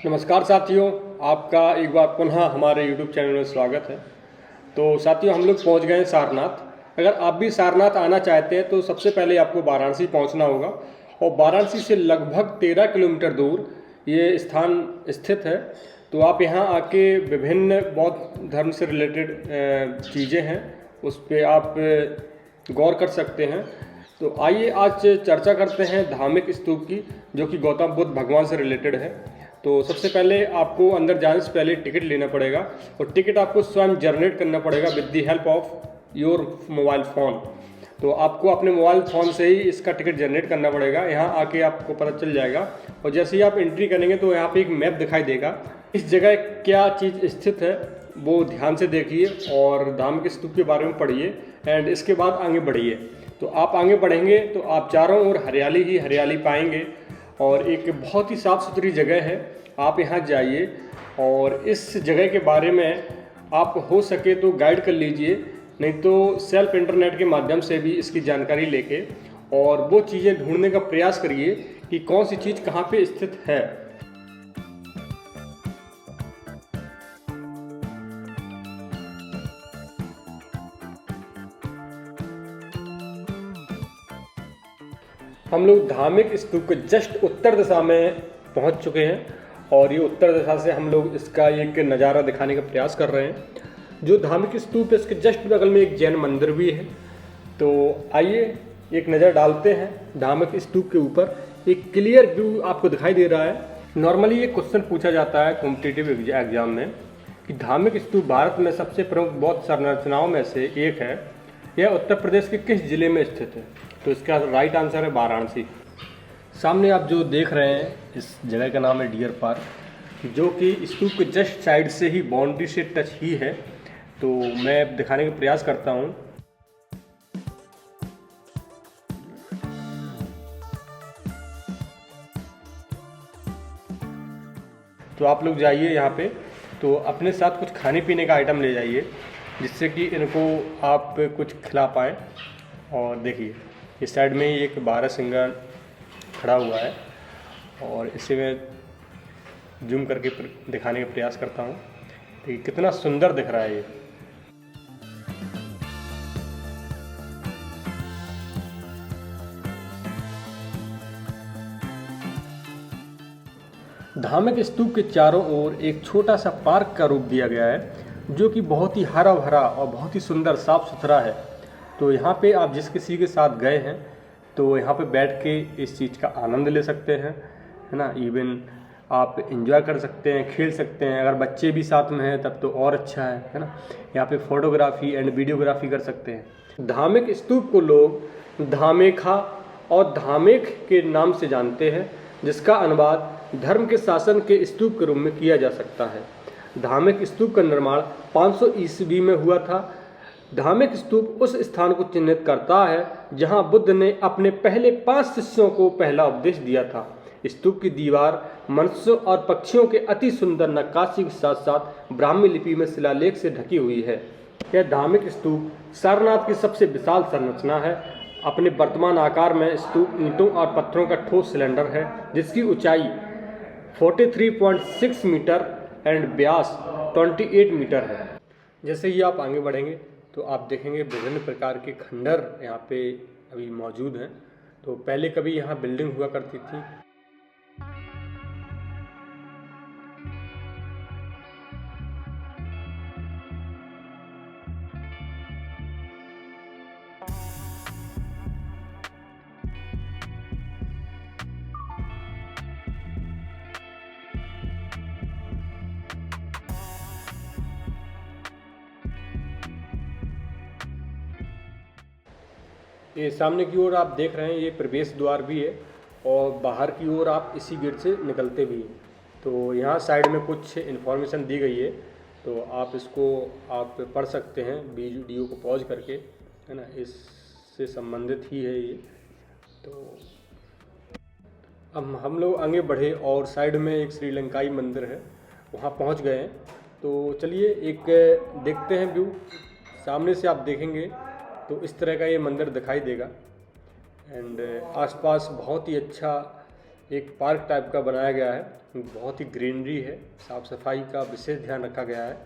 नमस्कार साथियों, आपका एक बार पुनः हमारे YouTube चैनल में स्वागत है। तो साथियों, हम लोग पहुंच गए हैं सारनाथ। अगर आप भी सारनाथ आना चाहते हैं तो सबसे पहले आपको वाराणसी पहुंचना होगा और वाराणसी से लगभग 13 किलोमीटर दूर ये स्थान स्थित है। तो आप यहाँ आके विभिन्न बौद्ध धर्म से रिलेटेड चीज़ें हैं उस पर आप गौर कर सकते हैं। तो आइए आज चर्चा करते हैं धार्मिक स्तूप की, जो कि गौतम बुद्ध भगवान से रिलेटेड है। तो सबसे पहले आपको अंदर जाने से पहले टिकट लेना पड़ेगा और टिकट आपको स्वयं जनरेट करना पड़ेगा with the help of your mobile phone. तो आपको अपने मोबाइल फ़ोन से ही इसका टिकट जनरेट करना पड़ेगा। यहाँ आके आपको पता चल जाएगा और जैसे ही आप एंट्री करेंगे तो यहाँ पे एक मैप दिखाई देगा। इस जगह क्या चीज़ स्थित है वो ध्यान से देखिए और धार्मिक स्तूप के बारे में पढ़िए एंड इसके बाद आगे बढ़िए। तो आप आगे बढ़ेंगे तो आप चारों ओर हरियाली ही हरियाली पाएंगे और एक बहुत ही साफ़ सुथरी जगह है। आप यहाँ जाइए और इस जगह के बारे में आप हो सके तो गाइड कर लीजिए, नहीं तो सेल्फ इंटरनेट के माध्यम से भी इसकी जानकारी लेके और वो चीज़ें ढूंढने का प्रयास करिए कि कौन सी चीज़ कहाँ पे स्थित है। हम लोग धार्मिक स्तूप के जस्ट उत्तर दिशा में पहुंच चुके हैं और ये उत्तर दिशा से हम लोग इसका एक नज़ारा दिखाने का प्रयास कर रहे हैं। जो धार्मिक स्तूप है इसके जस्ट बगल में एक जैन मंदिर भी है। तो आइए एक नज़र डालते हैं धार्मिक स्तूप के ऊपर। एक क्लियर व्यू आपको दिखाई दे रहा है। नॉर्मली ये क्वेश्चन पूछा जाता है कॉम्पिटिटिव एग्जाम में कि धार्मिक स्तूप भारत में सबसे प्रमुख बौद्ध संरचनाओं में से एक है, यह उत्तर प्रदेश के किस जिले में स्थित है? तो इसका राइट आंसर है वाराणसी। सामने आप जो देख रहे हैं इस जगह का नाम है डियर पार्क, जो कि स्तूप के जस्ट साइड से ही बाउंड्री से टच ही है। तो मैं दिखाने का प्रयास करता हूँ। तो आप लोग जाइए यहाँ पे, तो अपने साथ कुछ खाने पीने का आइटम ले जाइए जिससे कि इनको आप कुछ खिला पाएँ। और देखिए इस साइड में ही एक बारहसिंगा खड़ा हुआ है और इसे मैं जूम करके दिखाने का प्रयास करता हूँ। देखिए कितना सुंदर दिख रहा है ये। धार्मिक स्तूप के चारों ओर एक छोटा सा पार्क का रूप दिया गया है, जो कि बहुत ही हरा भरा और बहुत ही सुंदर साफ सुथरा है। तो यहाँ पे आप जिस किसी के साथ गए हैं तो यहाँ पे बैठ के इस चीज़ का आनंद ले सकते हैं, है ना। इवन आप एंजॉय कर सकते हैं, खेल सकते हैं। अगर बच्चे भी साथ में हैं तब तो और अच्छा है ना। यहाँ पे फोटोग्राफी एंड वीडियोग्राफी कर सकते हैं। धार्मिक स्तूप को लोग धामेखा और धामेख के नाम से जानते हैं, जिसका अनुवाद धर्म के शासन के स्तूप के रूप में किया जा सकता है। धार्मिक स्तूप का निर्माण 500 ईस्वी में हुआ था। धार्मिक स्तूप उस स्थान को चिन्हित करता है जहां बुद्ध ने अपने पहले 5 शिष्यों को पहला उपदेश दिया था। स्तूप की दीवार मनुष्यों और पक्षियों के अति सुंदर नक्काशी के साथ साथ ब्राह्मी लिपि में शिलालेख से ढकी हुई है। यह धार्मिक स्तूप सारनाथ की सबसे विशाल संरचना है। अपने वर्तमान आकार में स्तूप ईंटों और पत्थरों का ठोस सिलेंडर है, जिसकी ऊंचाई 43.6 मीटर एंड व्यास 28 मीटर है। जैसे ही आप आगे बढ़ेंगे तो आप देखेंगे विभिन्न प्रकार के खंडर यहाँ पे अभी मौजूद हैं। तो पहले कभी यहाँ बिल्डिंग हुआ करती थी। ये सामने की ओर आप देख रहे हैं, ये प्रवेश द्वार भी है और बाहर की ओर आप इसी गेट से निकलते भी हैं। तो यहाँ साइड में कुछ इन्फॉर्मेशन दी गई है, तो आप इसको आप पढ़ सकते हैं वीडियो को पॉज करके, है ना। इससे संबंधित ही है ये। तो अब हम लोग आगे बढ़े और साइड में एक श्रीलंकाई मंदिर है, वहाँ पहुँच गए हैं। तो चलिए एक देखते हैं व्यू। सामने से आप देखेंगे तो इस तरह का ये मंदिर दिखाई देगा एंड आसपास बहुत ही अच्छा एक पार्क टाइप का बनाया गया है। बहुत ही ग्रीनरी है, साफ सफाई का विशेष ध्यान रखा गया है।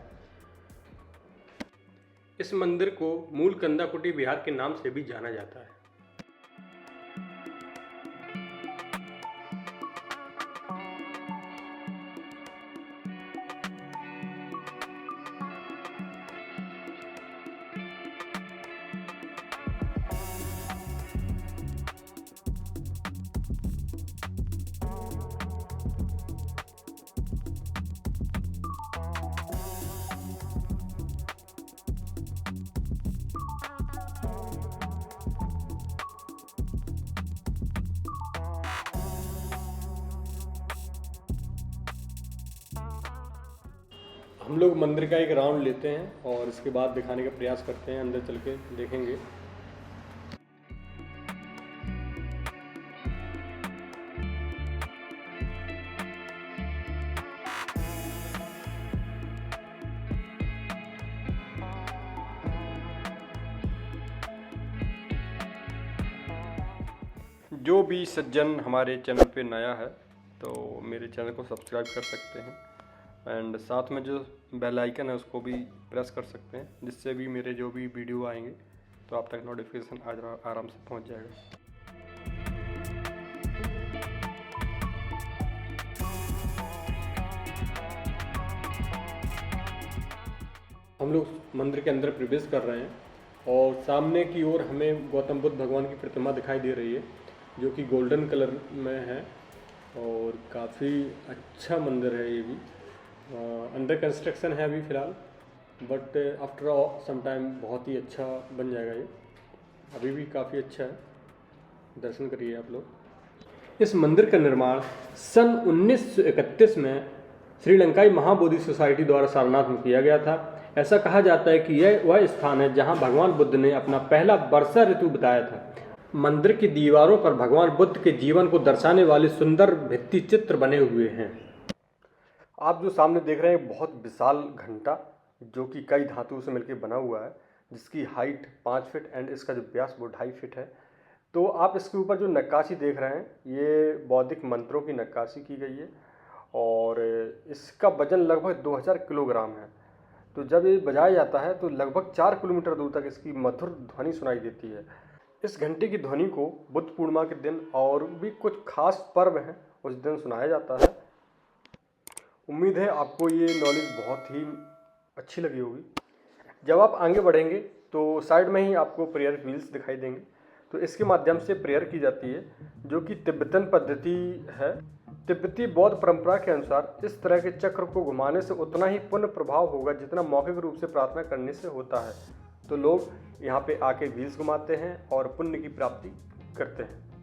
इस मंदिर को मूल कंदाकुटी विहार के नाम से भी जाना जाता है। हम लोग मंदिर का एक राउंड लेते हैं और इसके बाद दिखाने का प्रयास करते हैं, अंदर चल के देखेंगे। जो भी सज्जन हमारे चैनल पे नया है तो मेरे चैनल को सब्सक्राइब कर सकते हैं एंड साथ में जो बेल आइकन है उसको भी प्रेस कर सकते हैं, जिससे भी मेरे जो भी वीडियो आएंगे तो आप तक नोटिफिकेशन आराम से पहुंच जाएगा। हम लोग मंदिर के अंदर प्रवेश कर रहे हैं और सामने की ओर हमें गौतम बुद्ध भगवान की प्रतिमा दिखाई दे रही है, जो कि गोल्डन कलर में है और काफ़ी अच्छा मंदिर है। ये भी अंडर कंस्ट्रक्शन है अभी फ़िलहाल, बट आफ्टर सम टाइम बहुत ही अच्छा बन जाएगा। ये अभी भी काफ़ी अच्छा है, दर्शन करिए आप लोग। इस मंदिर का निर्माण सन 1931 में श्रीलंकाई महाबोधि सोसाइटी द्वारा सारनाथ में किया गया था। ऐसा कहा जाता है कि यह वह स्थान है जहां भगवान बुद्ध ने अपना पहला वर्षा ऋतु बिताया था। मंदिर की दीवारों पर भगवान बुद्ध के जीवन को दर्शाने वाले सुंदर भित्ति चित्र बने हुए हैं। आप जो सामने देख रहे हैं बहुत विशाल घंटा, जो कि कई धातुओं से मिलकर बना हुआ है, जिसकी हाइट 5 फीट एंड इसका जो व्यास वो 2.5 फीट है। तो आप इसके ऊपर जो नक्काशी देख रहे हैं ये बौद्धिक मंत्रों की नक्काशी की गई है और इसका वजन लगभग 2000 किलोग्राम है। तो जब ये बजाया जाता है तो लगभग 4 किलोमीटर दूर तक इसकी मधुर ध्वनि सुनाई देती है। इस घंटे की ध्वनि को बुद्ध पूर्णिमा के दिन और भी कुछ खास पर्व हैं उस दिन सुनाया जाता है। उम्मीद है आपको ये नॉलेज बहुत ही अच्छी लगी होगी। जब आप आगे बढ़ेंगे तो साइड में ही आपको प्रेयर व्हील्स दिखाई देंगे, तो इसके माध्यम से प्रेयर की जाती है, जो कि तिब्बतन पद्धति है। तिब्बती बौद्ध परंपरा के अनुसार इस तरह के चक्र को घुमाने से उतना ही पुण्य प्रभाव होगा जितना मौखिक रूप से प्रार्थना करने से होता है। तो लोग यहाँ पे आके व्हील्स घुमाते हैं और पुण्य की प्राप्ति करते हैं।